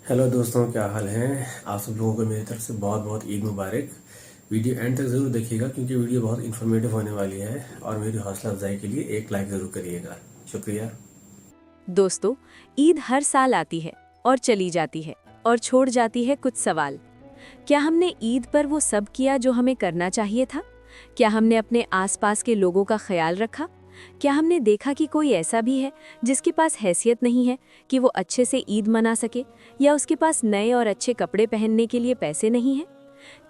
Hello दोस्तों, क्या हाल है। आप सब लोगों को मेरी तरफ से बहुत बहुत ईद मुबारक। वीडियो एंड तक ज़रूर देखिएगा क्योंकि वीडियो बहुत इन्फॉर्मेटिव होने वाली है और मेरी हौसला अफजाई के लिए एक लाइक ज़रूर करिएगा। शुक्रिया। दोस्तों, ईद हर साल आती है और चली जाती है और छोड़ जाती है कुछ सवाल। क्या हमने ईद पर वो सब किया जो हमें करना चाहिए था? क्या हमने अपने आसपास के लोगों का ख्याल रखा? क्या हमने देखा कि कोई ऐसा भी है जिसके पास हैसियत नहीं है कि वो अच्छे से ईद मना सके, या उसके पास नए और अच्छे कपड़े पहनने के लिए पैसे नहीं हैं?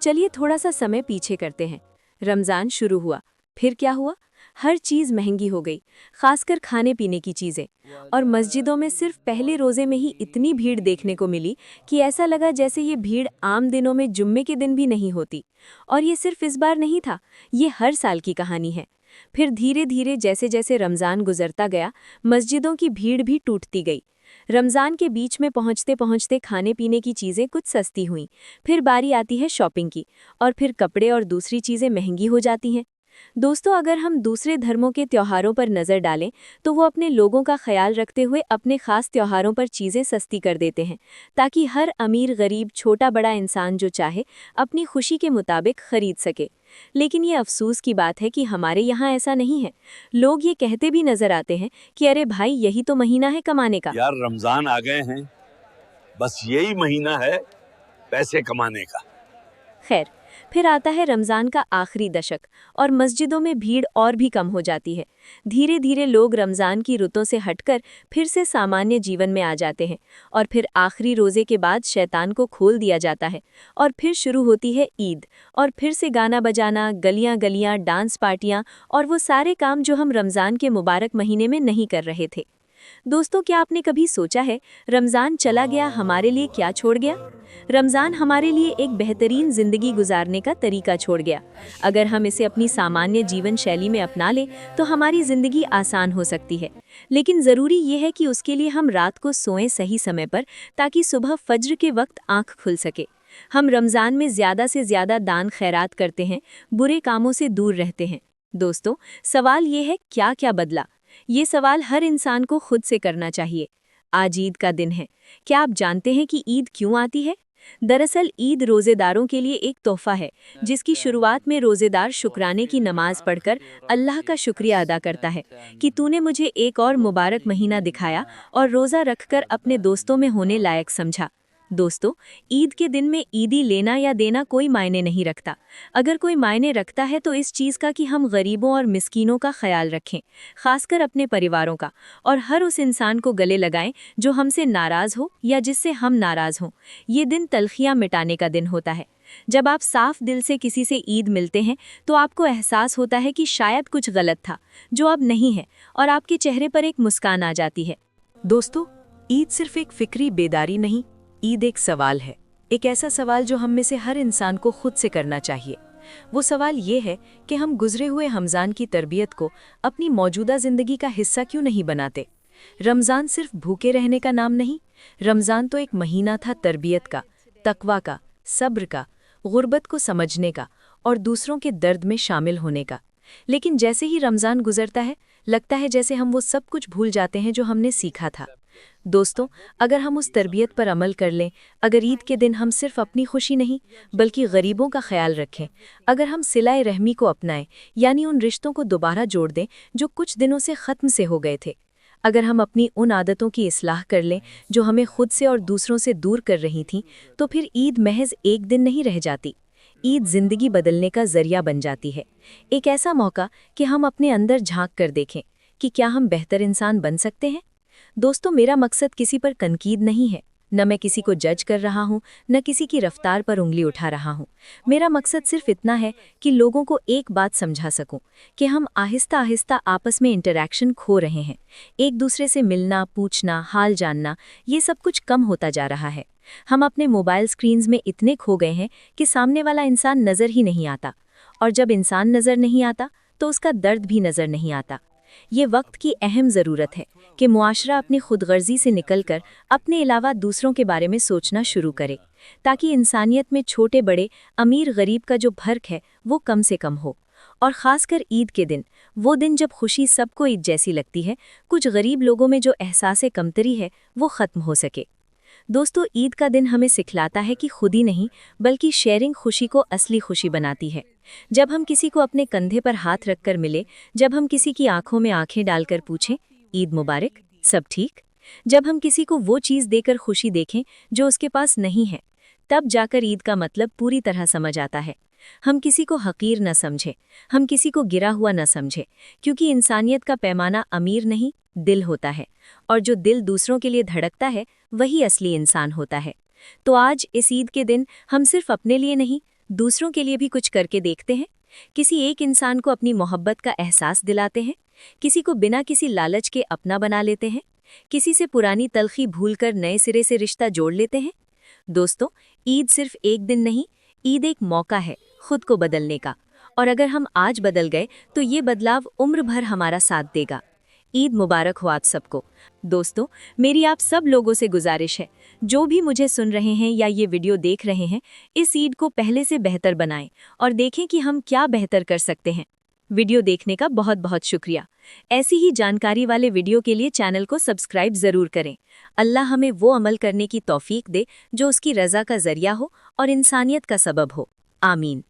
चलिए थोड़ा सा समय पीछे करते हैं। रमज़ान शुरू हुआ, फिर क्या हुआ? हर चीज़ महंगी हो गई, खासकर खाने पीने की चीज़ें। और मस्जिदों में सिर्फ पहले रोज़े में ही इतनी भीड़ देखने को मिली कि ऐसा लगा जैसे ये भीड़ आम दिनों में जुम्मे के दिन भी नहीं होती। और ये सिर्फ इस बार नहीं था, ये हर साल की कहानी है। फिर धीरे धीरे जैसे जैसे रमज़ान गुजरता गया, मस्जिदों की भीड़ भी टूटती गई। रमज़ान के बीच में पहुंचते पहुंचते खाने पीने की चीज़ें कुछ सस्ती हुईं। फिर बारी आती है शॉपिंग की, और फिर कपड़े और दूसरी चीज़ें महंगी हो जाती हैं। दोस्तों, अगर हम दूसरे धर्मों के त्योहारों पर नज़र डालें तो वो अपने लोगों का ख्याल रखते हुए अपने खास त्योहारों पर चीज़ें सस्ती कर देते हैं, ताकि हर अमीर गरीब छोटा बड़ा इंसान जो चाहे अपनी खुशी के मुताबिक खरीद सके। लेकिन ये अफसोस की बात है कि हमारे यहाँ ऐसा नहीं है। लोग ये कहते भी नजर आते हैं कि अरे भाई, यही तो महीना है कमाने का। यार रमजान आ गए हैं, बस यही महीना है पैसे कमाने का। खैर, फिर आता है रमज़ान का आखिरी दशक, और मस्जिदों में भीड़ और भी कम हो जाती है। धीरे धीरे लोग रमज़ान की रुतों से हटकर फिर से सामान्य जीवन में आ जाते हैं। और फिर आखिरी रोज़े के बाद शैतान को खोल दिया जाता है, और फिर शुरू होती है ईद। और फिर से गाना बजाना, गलियां गलियां, डांस पार्टियां, और वो सारे काम जो हम रमज़ान के मुबारक महीने में नहीं कर रहे थे। दोस्तों, क्या आपने कभी सोचा है रमज़ान चला गया हमारे लिए क्या छोड़ गया? रमज़ान हमारे लिए एक बेहतरीन ज़िंदगी गुजारने का तरीका छोड़ गया। अगर हम इसे अपनी सामान्य जीवन शैली में अपना लें तो हमारी ज़िंदगी आसान हो सकती है। लेकिन ज़रूरी ये है कि उसके लिए हम रात को सोएं सही समय पर, ताकि सुबह फज्र के वक्त आँख खुल सके। हम रमज़ान में ज़्यादा से ज़्यादा दान खैरात करते हैं, बुरे कामों से दूर रहते हैं। दोस्तों, सवाल ये है, क्या क्या बदला? ये सवाल हर इंसान को खुद से करना चाहिए। आज ईद का दिन है। क्या आप जानते हैं कि ईद क्यों आती है? दरअसल ईद रोज़ेदारों के लिए एक तोहफा है, जिसकी शुरुआत में रोज़ेदार शुक्राने की नमाज पढ़कर अल्लाह का शुक्रिया अदा करता है कि तूने मुझे एक और मुबारक महीना दिखाया और रोज़ा रखकर अपने दोस्तों में होने लायक समझा। दोस्तों, ईद के दिन में ईदी लेना या देना कोई मायने नहीं रखता। अगर कोई मायने रखता है तो इस चीज़ का कि हम गरीबों और मिस्कीनों का ख्याल रखें, खासकर अपने परिवारों का, और हर उस इंसान को गले लगाएं जो हमसे नाराज़ हो या जिससे हम नाराज़ हों। ये दिन तल्खियाँ मिटाने का दिन होता है। जब आप साफ दिल से किसी से ईद मिलते हैं तो आपको एहसास होता है कि शायद कुछ गलत था जो अब नहीं है, और आपके चेहरे पर एक मुस्कान आ जाती है। दोस्तों, ईद सिर्फ एक फिक्री बेदारी नहीं, ईद एक सवाल है। एक ऐसा सवाल जो हम में से हर इंसान को खुद से करना चाहिए। वो सवाल ये है कि हम गुजरे हुए रमज़ान की तरबियत को अपनी मौजूदा ज़िंदगी का हिस्सा क्यों नहीं बनाते? रमज़ान सिर्फ भूखे रहने का नाम नहीं, रमज़ान तो एक महीना था तरबियत का, तकवा का, सब्र का, गुर्बत को समझने का, और दूसरों के दर्द में शामिल होने का। लेकिन जैसे ही रमज़ान गुजरता है, लगता है जैसे हम वो सब कुछ भूल जाते हैं जो हमने सीखा था। दोस्तों, अगर हम उस तरबियत पर अमल कर लें, अगर ईद के दिन हम सिर्फ अपनी खुशी नहीं बल्कि गरीबों का ख्याल रखें, अगर हम सिलाए रहमी को अपनाएं, यानी उन रिश्तों को दोबारा जोड़ दें जो कुछ दिनों से ख़त्म से हो गए थे, अगर हम अपनी उन आदतों की इस्लाह कर लें जो हमें खुद से और दूसरों से दूर कर रही थीं, तो फिर ईद महज एक दिन नहीं रह जाती। ईद ज़िंदगी बदलने का ज़रिया बन जाती है, एक ऐसा मौका कि हम अपने अंदर झांक कर देखें कि क्या हम बेहतर इंसान बन सकते हैं। दोस्तों, मेरा मकसद किसी पर तनकीद नहीं है, न मैं किसी को जज कर रहा हूँ, न किसी की रफ्तार पर उंगली उठा रहा हूँ। मेरा मकसद सिर्फ इतना है कि लोगों को एक बात समझा सकूं कि हम आहिस्ता आहिस्ता आपस में इंटरैक्शन खो रहे हैं। एक दूसरे से मिलना, पूछना, हाल जानना, ये सब कुछ कम होता जा रहा है। हम अपने मोबाइल स्क्रीन्स में इतने खो गए हैं कि सामने वाला इंसान नज़र ही नहीं आता, और जब इंसान नज़र नहीं आता तो उसका दर्द भी नज़र नहीं आता। ये वक्त की अहम ज़रूरत है कि मुआशरा अपनी खुदगर्जी से निकलकर अपने अलावा दूसरों के बारे में सोचना शुरू करे, ताकि इंसानियत में छोटे बड़े, अमीर गरीब का जो फर्क है वो कम से कम हो। और ख़ासकर ईद के दिन, वो दिन जब खुशी सबको ईद जैसी लगती है, कुछ गरीब लोगों में जो एहसास कमतरी है वो ख़त्म हो सके। दोस्तों, ईद का दिन हमें सिखलाता है कि खुद ही नहीं बल्कि शेयरिंग खुशी को असली खुशी बनाती है। जब हम किसी को अपने कंधे पर हाथ रखकर मिले, जब हम किसी की आंखों में आंखें डालकर पूछें ईद मुबारक, सब ठीक, जब हम किसी को वो चीज़ देकर खुशी देखें जो उसके पास नहीं है, तब जाकर ईद का मतलब पूरी तरह समझ आता है। हम किसी को हकीर न समझे, हम किसी को गिरा हुआ न समझे, क्योंकि इंसानियत का पैमाना अमीर नहीं दिल होता है, और जो दिल दूसरों के लिए धड़कता है वही असली इंसान होता है। तो आज इस ईद के दिन हम सिर्फ अपने लिए नहीं, दूसरों के लिए भी कुछ करके देखते हैं। किसी एक इंसान को अपनी मोहब्बत का एहसास दिलाते हैं, किसी को बिना किसी लालच के अपना बना लेते हैं, किसी से पुरानी तलखी भूलकर नए सिरे से रिश्ता जोड़ लेते हैं। दोस्तों, ईद सिर्फ एक दिन नहीं, ईद एक मौका है खुद को बदलने का, और अगर हम आज बदल गए तो ये बदलाव उम्र भर हमारा साथ देगा। ईद मुबारक हो आप सबको। दोस्तों, मेरी आप सब लोगों से गुजारिश है, जो भी मुझे सुन रहे हैं या ये वीडियो देख रहे हैं, इस ईद को पहले से बेहतर बनाएं और देखें कि हम क्या बेहतर कर सकते हैं। वीडियो देखने का बहुत बहुत शुक्रिया। ऐसी ही जानकारी वाले वीडियो के लिए चैनल को सब्सक्राइब ज़रूर करें। अल्लाह हमें वो अमल करने की तौफीक दे जो उसकी रज़ा का ज़रिया हो और इंसानियत का सबब हो। आमीन।